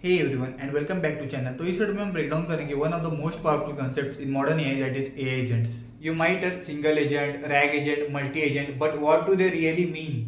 Hey everyone and welcome back to channel. तो इस video में हम ब्रेक डाउन करेंगे one of the most powerful concepts in modern AI, that is AI agents. You might hear single agent, RAG agent, multi agent, but what do they really mean?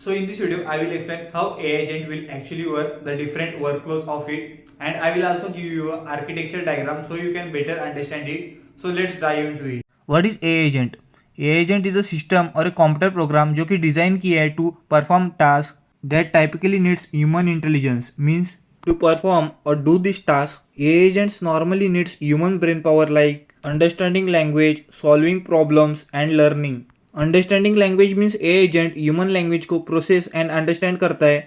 So in this video I will explain how AI agent will actually work, the different workflows of it, and I will also give you an architecture diagram so you can better understand it. So let's dive into it. What is AI agent? AI agent is a system or a computer program जो कि design किया है to perform tasks that typically needs human intelligence. Means to perform or do this task, AI agents normally needs human brain power like understanding language, solving problems and learning. Understanding language means AI agent human language को process and understand करता है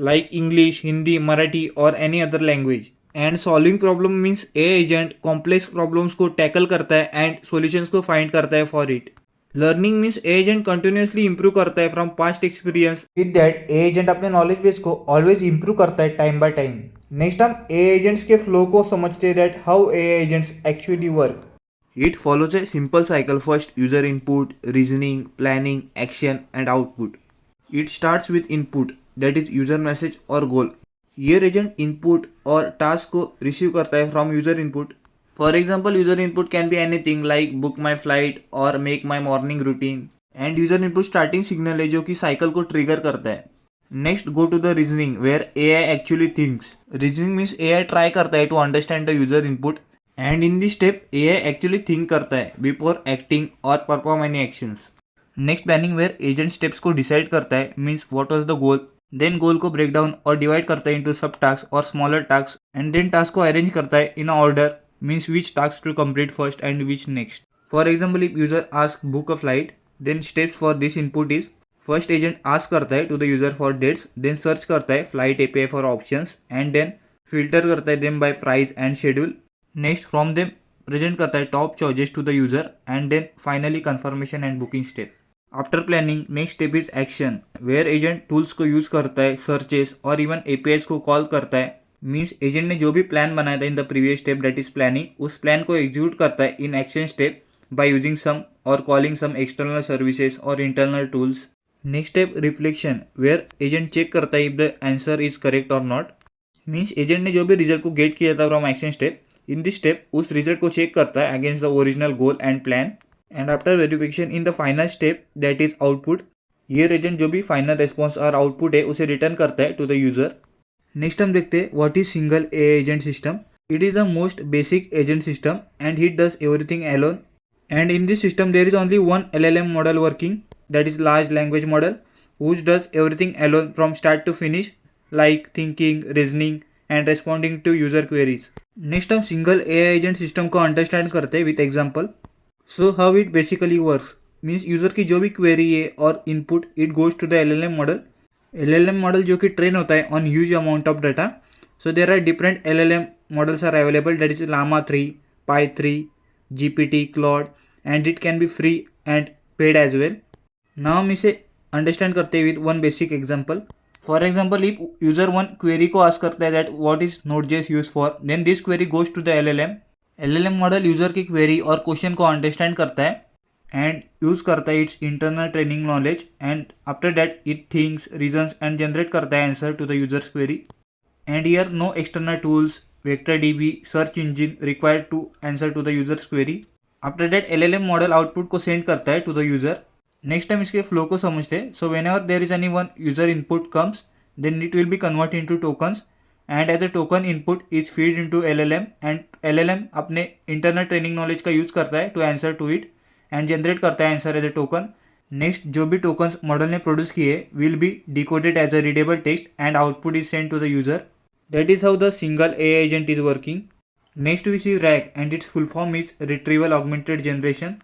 like English, Hindi, Marathi or any other language. And solving problem means AI agent complex problems को tackle करता है and solutions को find करता है for it. Learning means agent continuously improve करता है from past experience. With that agent अपने knowledge base को ऑलवेज इंप्रूव करता है टाइम बाय टाइम. नेक्स्ट हम एजेंट्स के फ्लो को समझते हैं that how agents actually work. It follows a simple cycle. First, user input, reasoning, planning, action, and output. It starts with input, that is user message or goal. Here agent input और task को receive करता है from user input. For example, user input can be anything like book my flight or make my morning routine. And user input starting signal है जो कि cycle को trigger करता है. Next, go to the reasoning where AI actually thinks. Reasoning means AI try करता है to understand the user input. And in this step, AI actually think करता है before acting or perform any actions. Next, planning where agent steps को decide करता है means what was the goal. Then goal को break down और divide करता है into sub tasks or smaller tasks. And then task को arrange करता है in a order means which tasks to complete first and which next. For example, if user asks book a flight, then steps for this input is first agent ask करता है to the user for dates, then search करता है flight API for options and then filter करता है them by price and schedule. Next, from them present करता है top choices to the user and then finally confirmation and booking step. After planning, next step is action where agent tools को use करता है, searches और even APIs को call करता है. Means agent ने जो भी प्लान बनाया था in the previous step that is planning, उस प्लान को एग्जीक्यूट करता है in action step by using some और कॉलिंग सम एक्सटर्नल सर्विसेज और internal tools. Next step reflection where agent check करता है if the answer is correct और not. Means agent ने जो भी रिजल्ट को गेट किया था from action step, in this step उस रिजल्ट को चेक करता है against the original goal and plan. And after verification in the final step that is output, ये एजेंट जो भी फाइनल रिस्पॉन्स और आउटपुट है उसे रिटर्न करता है टू द यूजर. नेक्स्ट हम देखते हैं what is single AI agent system. It is the most basic agent system and it does everything alone. And in this system there is only one LLM model working, that is large language model, which does everything alone from start to finish like thinking, reasoning and responding to user queries. Next हम single AI agent system को understand करते हैं with example. So how it basically works means user की जो भी query है और input it goes to the LLM model. LLM model जो कि ट्रेन होता है on huge amount of data. So there are different LLM models are available, that is Llama 3, Pi 3, GPT, Claude and it can be free and paid as well. Now हम इसे understand करते हैं with one basic example. For example, if user one query को ask करता है that what is Node.js use for, then this query goes to the LLM. LLM model user की query और question को अंडरस्टैंड करता है एंड यूज करता है its internal training knowledge and after that it thinks, reasons and generate करता है answer to the users query. And here no external tools, vector DB, search engine required to answer to the users query. After that LLM model output को send करता है to the user. Next time इसके flow को समझते हैं. So whenever there is any one user input comes, then it will be convert into tokens and as a token input is feed into LLM and LLM अपने internal training knowledge का use करता है to answer to it and generate करता है answer as a token. Next जो भी tokens model ने produce किए will be decoded as a readable text and output is send to the user. That is how the single AI agent is working. Next we see RAG and its full form is retrieval augmented generation.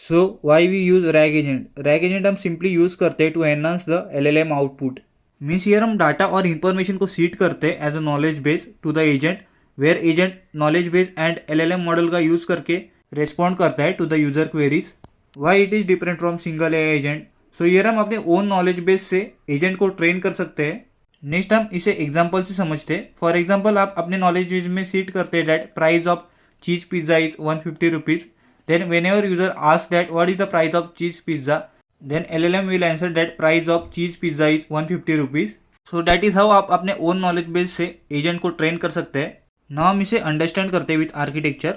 So why we use RAG agent. RAG agent हम simply use करते हैं to enhance the LLM output. Means here हम data और information को seed करते हैं as a knowledge base to the agent where agent knowledge base and LLM model का use करके रेस्पॉन्ड करता है to the user queries. Why it is different from single AI agent. So here हम अपने own knowledge base से agent को train कर सकते हैं. नेक्स्ट हम इसे एग्जाम्पल से समझते हैं. फॉर एग्जाम्पल, आप अपने नॉलेज बेस में सीट करते हैं that price of cheese pizza is 150 rupees. Then whenever user ask that what is the price of cheese pizza, then LLM will answer that price of cheese pizza is 150 rupees. So that is how आप अपने own knowledge base से agent को train कर सकते हैं. Now हम इसे understand करते हैं with architecture.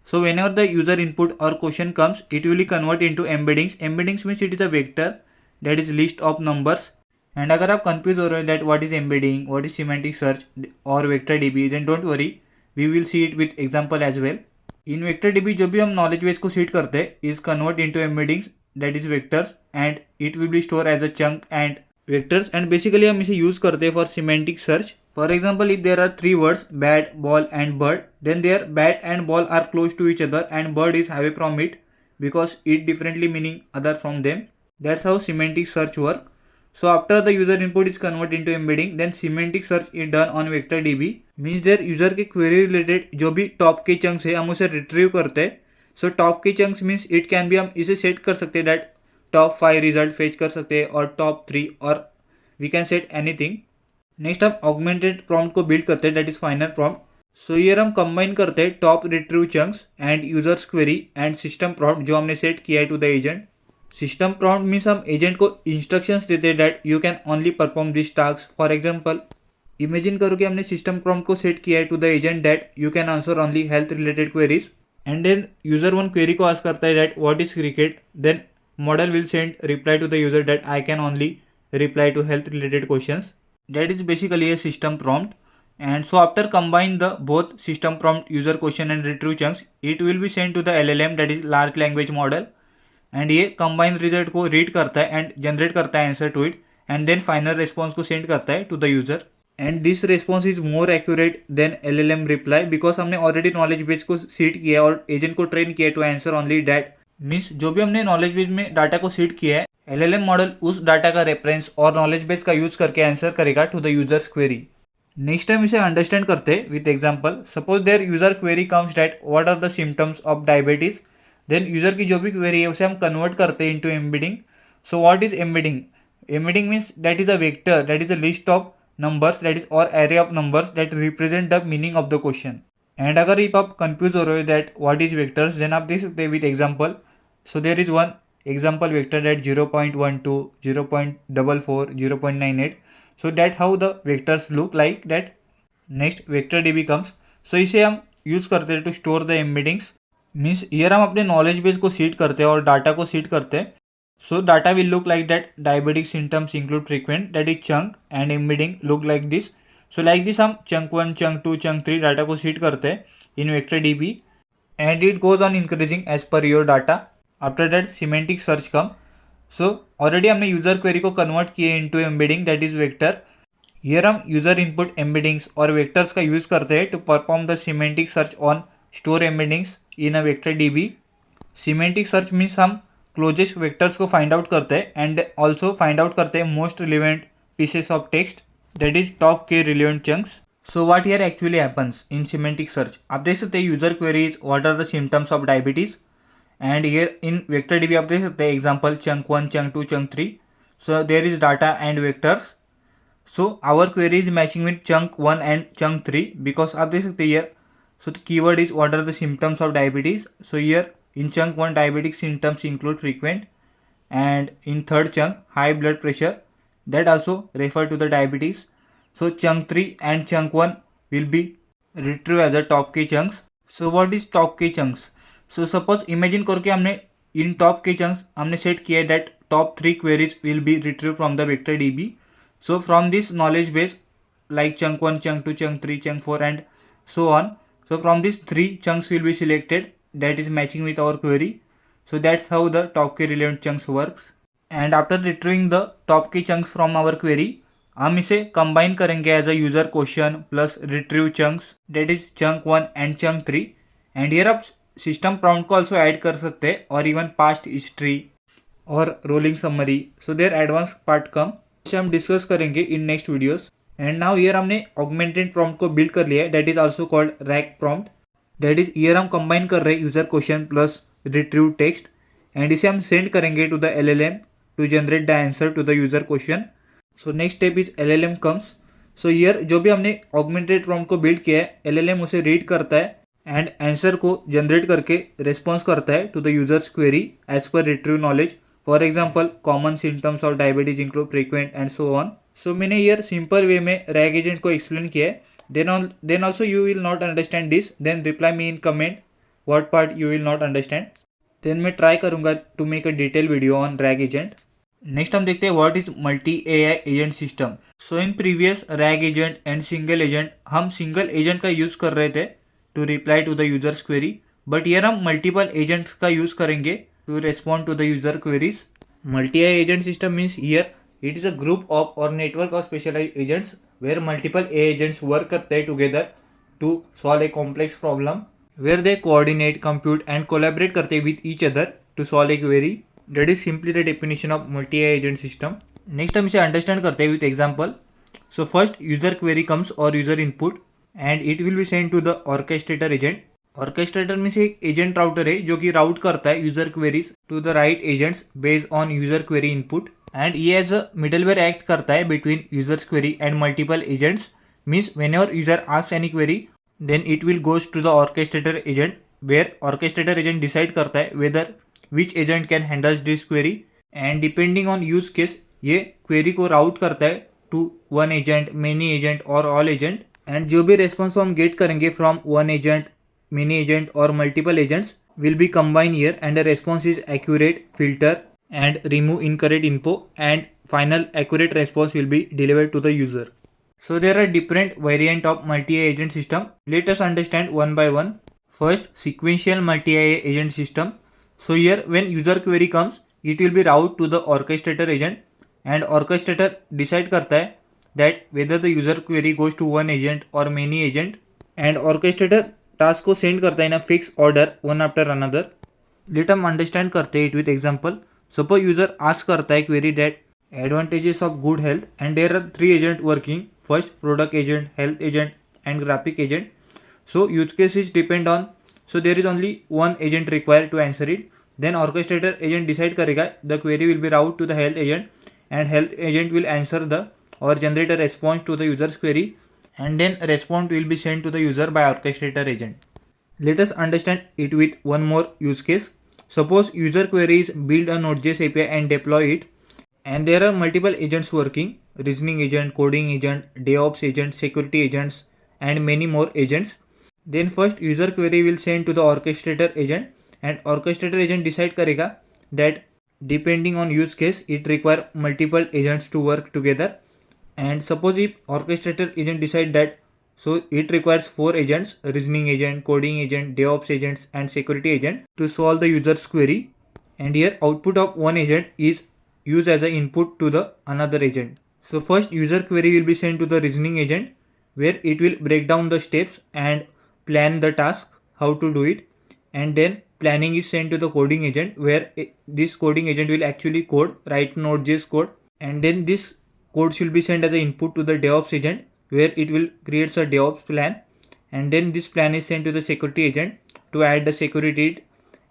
So whenever the user input और question comes it will convert into embeddings. Embeddings means it is a vector that is list of numbers. And अगर आप कंफ्यूज हो रहे हो that what is embedding, what is semantic search और vector dB, then don't worry, we will see it with example as well. In vector DB जो भी हम knowledge base को सीड करते हैं is convert into embeddings that is vectors and it will be store as a chunk and vectors. And basically हम इसे use करते हैं for semantic search. For example, if there are three words bat, ball and bird, then there bat and ball are close to each other and bird is away from it because it differently meaning other from them. That's how semantic search work. So after the user input is converted into embedding, then semantic search is done on vector db. Means there user के query related जो भी top के chunks है हम उसे retrieve करते हैं. So top के chunks means it can be हम इसे set कर सकते हैं that top 5 result fetch कर सकते हैं और top 3 और we can set anything. Next हम ऑगमेंटेड प्रॉम्प्ट को बिल्ड करते हैं that is final prompt. So here हम कंबाइन करते हैं top retrieve chunks and users query and system prompt जो हमने सेट किया है to the agent. System prompt means हम एजेंट को इंस्ट्रक्शंस देते हैं that you can only perform this task. For example, imagine करो कि हमने सिस्टम प्रॉम्प्ट को सेट किया है to the agent that you can answer only health related queries. And then user one query को आस्क करता है that what is cricket. Then model will send reply to the user that I can only reply to health related questions. That is basically a system prompt. And so after combine the both system prompt, user question and retrieve chunks, it will be sent to the LLM that is large language model. And ये combined result को read करता है and generate करता है answer to it and then final response को send करता है to the user. And this response is more accurate than LLM reply because हमने already knowledge base को seed किया है और agent को train किया है to answer only that. Means जो भी हमने नॉलेज बेस में डाटा को सीड किया है LLM मॉडल उस डाटा का रेफरेंस और नॉलेज बेस का यूज करके आंसर करेगा to the users query. Next time इसे अंडरस्टैंड करते हैं with example. Suppose there user query comes that what are the symptoms of diabetes. Then user की जो भी क्वेरी है उसे हम कन्वर्ट करते हैं into embedding. So what is embedding? Embedding means that is a vector that is a list of numbers that is और array of numbers that represent the meaning of the question. And अगर if आप confuse हो रहे हो that what is vectors, then आप देख सकते हैं with example. So there is one example vector at 0.12, 0.44, 0.98. So that how the vectors look like that. Next vector db comes. So इसे हम यूज करते हैं to store the embeddings. Means here हम अपने नॉलेज बेस को seed करते हैं और डाटा को सीड करते हैं. So data will look like that. Diabetic symptoms include frequent that is chunk and embedding look like this. So like this हम चंक 1, चंक 2, चंक 3 डाटा को सीड करते हैं in vector db and it goes on increasing as per your data. After that semantic search come. So already हमने user query को convert किए into embedding that is vector. Here हम user input embeddings और vectors का use करते हैं to perform the semantic search on store embeddings in a vector DB. Semantic search means हम closest vectors को find out करते हैं एंड ऑल्सो फाइंड आउट करते हैं most relevant pieces of text that is top K relevant chunks. So what here actually happens in semantic search? आप देख सकते हैं user queries what are the symptoms of diabetes. And here in vector db आप देख सकते हैं example chunk 1, chunk 2, chunk 3. So there is data and vectors. So our query is matching with chunk 1 and chunk 3 because आप देख सकते हैं here. So the keyword is what are the symptoms of diabetes. So here in chunk 1 diabetic symptoms include frequent and in third chunk high blood pressure that also refer to the diabetes. So chunk 3 and chunk 1 will be retrieved as a top key chunks. So what is top key chunks? So suppose imagine करके हमने in top के chunks हमने set किया है that top 3 queries will be retrieve from the vector DB. So from this knowledge base like chunk 1, chunk 2, chunk 3, chunk 4 and so on. So from this 3 chunks will be selected that is matching with our query. So that's how the top K relevant chunks works. And after retrieving the top के chunks from our query हम इसे combine करेंगे as a user question plus retrieve chunks that is chunk 1 and chunk 3. And here आप system prompt को also add कर सकते हैं और इवन पास्ट हिस्ट्री और rolling summary. So there advance part come जिसे हम डिस्कस करेंगे in next videos. And now here हमने ऑगमेंटेड प्रॉम्प्ट को बिल्ड कर लिया है that is also called RAG prompt. That is here हम कंबाइन कर रहे हैं user question plus retrieve text and इसे हम सेंड करेंगे to the LLM to generate the answer to the user question. So next step is LLM comes. So here जो भी हमने ऑगमेंटेड प्रॉम्प्ट को बिल्ड किया है LLM उसे रीड करता है एंड आंसर को जनरेट करके रिस्पॉन्स करता है to the users query as per retrieve knowledge. For example common symptoms of diabetes include frequent and so on. So मैंने यार सिंपल वे में रैग एजेंट को एक्सप्लेन किया है. Then also you will not understand this, then reply me in comment what part you will not understand. Then मैं try करूँगा to make a detail video on RAG agent. Next हम देखते हैं what is multi AI agent system. So in previous RAG agent and single agent हम single agent का use कर रहे थे to reply to the users query, but यार हम मल्टीपल एजेंट्स का यूज़ करेंगे to respond to the user queries. Multi AI agent system means here it is a group of or network of specialized agents where multiple AI agents work together to solve a complex problem, where they coordinate, compute and collaborate with each other to solve a query. That is simply the definition of multi-AI agent system. Next हम इसे understand करते हैं with example. So first user query comes or user input and it will be sent to the orchestrator agent. Orchestrator means एक agent router है जो कि route करता है user queries to the right agents based on user query input. And ये as a middleware act करता है between users query and multiple agents. Means whenever user asks any query then it will goes to the orchestrator agent, where orchestrator agent decide करता है whether which agent can handle this query. And depending on use case ये query को route करता है to one agent, many agent और all agent. And जो भी response हम गेट करेंगे from one agent, many agent or multiple agents will be combined here and the response is accurate, filter and remove incorrect info, and final accurate response will be delivered to the user. So there are different variant of multi-agent system. Let us understand one by one. First, sequential multi-agent system. So here when user query comes it will be route to the orchestrator agent and orchestrator decide करता है that whether the user query goes to one agent or many agent, and orchestrator task को send करता है in a fix order one after another. Let हम understand करते हैं it with example. Suppose user ask करता है query that advantages of good health and there are 3 agent working. First product agent, health agent and graphic agent. So use case is depend on, so there is only one agent require to answer it. Then orchestrator agent decide करेगा the query will be route to the health agent and health agent will answer the or generate a response to the users query, and then response will be sent to the user by orchestrator agent. Let us understand it with one more use case. Suppose user queries build a Node.js API and deploy it, and there are multiple agents working: reasoning agent, coding agent, DevOps agent, security agents, and many more agents. Then first user query will send to the orchestrator agent, and orchestrator agent decide करेगा that depending on use case it require multiple agents to work together. And suppose if orchestrator agent decide that so it requires 4 agents: reasoning agent, coding agent, DevOps agents and security agent to solve the user's query. And here output of one agent is used as an input to the another agent. So first user query will be sent to the reasoning agent where it will break down the steps and plan the task how to do it. And then planning is sent to the coding agent where this coding agent will actually code, write Node.js code. And then this code should be sent as an input to the DevOps agent where it will create a DevOps plan, and then this plan is sent to the security agent to add the security,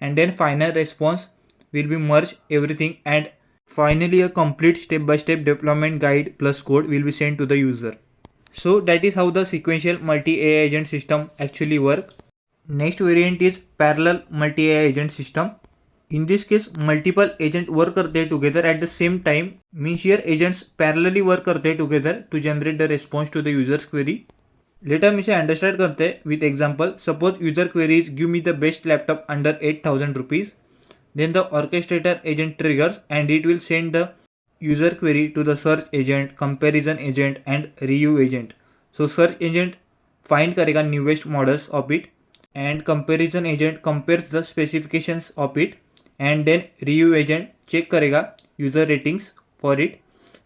and then final response will be merge everything, and finally a complete step-by-step deployment guide plus code will be sent to the user. So that is how the sequential multi-AI agent system actually work. Next variant is parallel multi-AI agent system. In this case multiple agent work करते हैं together at the same time, means here agents parallelly work करते हैं together to generate the response to the user's query. Later हम इसे understand करते हैं with example. Suppose user queries give me the best laptop under 8,000 rupees. Then the orchestrator agent triggers and it will send the user query to the search agent, comparison agent and review agent. So search agent find करेगा newest models of it, and comparison agent compares the specifications of it, and then review agent check करेगा user ratings for it.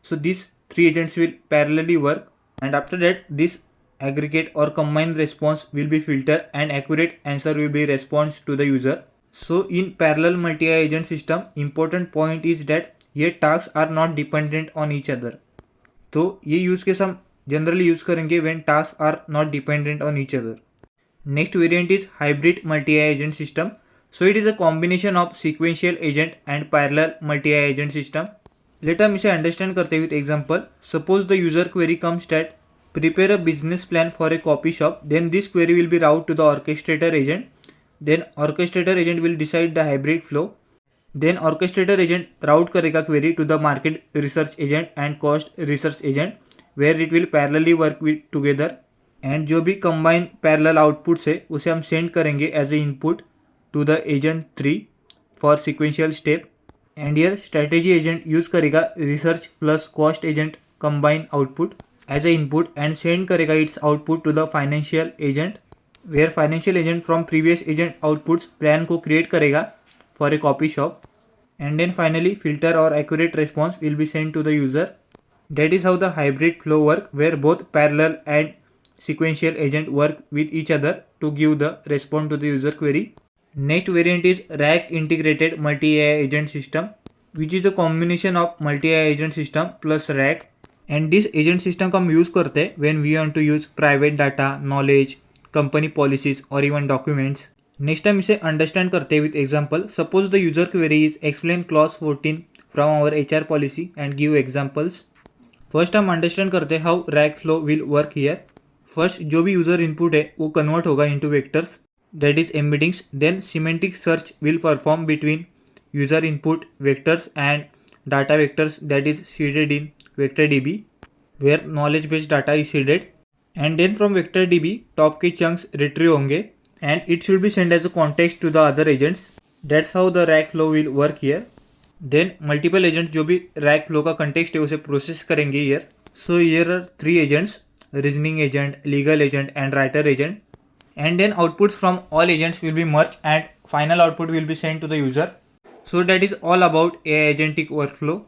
So these 3 agents will parallelly work, and after that this aggregate or combined response will be filtered and accurate answer will be response to the user. So in parallel multi-AI agent system important point is that ये tasks are not dependent on each other. तो ये use case हम generally use करेंगे when tasks are not dependent on each other. Next variant is hybrid multi-AI agent system. So it is a combination of sequential agent and parallel multi-AI agent system. Let हम इसे understand करते हैं with example. Suppose the user query comes that prepare a business plan for a coffee shop. Then this query will be routed to the orchestrator agent. Then orchestrator agent will decide the hybrid flow. Then orchestrator agent route करेगा query to the market research agent and cost research agent where it will parallelly work with together and जो भी combine parallel outputs है उसे हम send करेंगे as a input to the agent 3 for sequential step and your strategy agent use करेगा research plus cost agent combine output as a input and send करेगा its output to the financial agent where financial agent from previous agent outputs plan को create करेगा for a copy shop and then finally filter or accurate response will be sent to the user. That is how the hybrid flow work where both parallel and sequential agent work with each other to give the response to the user query. Next variant is RAG integrated multi-AI agent system, which is a combination of multi-AI agent system plus RAG. And this agent system का हम use करते हैं when we want to use private data, knowledge, company policies or even documents. Next time इसे understand करते हैं with example. Suppose the user query is explain clause 14 from our HR policy and give examples. First हम understand करते हैं how RAG flow will work here. First जो भी user input है वो कन्वर्ट होगा into vectors that is embeddings. Then semantic search will perform between user input vectors and data vectors that is seeded in vector DB where knowledge based data is seeded. And then from vector DB top के chunks retrieve होंगे and it should be sent as a context to the other agents. That's how the RAG flow will work here. Then multiple agents जो भी RAG flow का context है उसे process करेंगे here. So here are 3 agents: reasoning agent, legal agent and writer agent. And then outputs from all agents will be merged and final output will be sent to the user. So that is all about AI agentic workflow.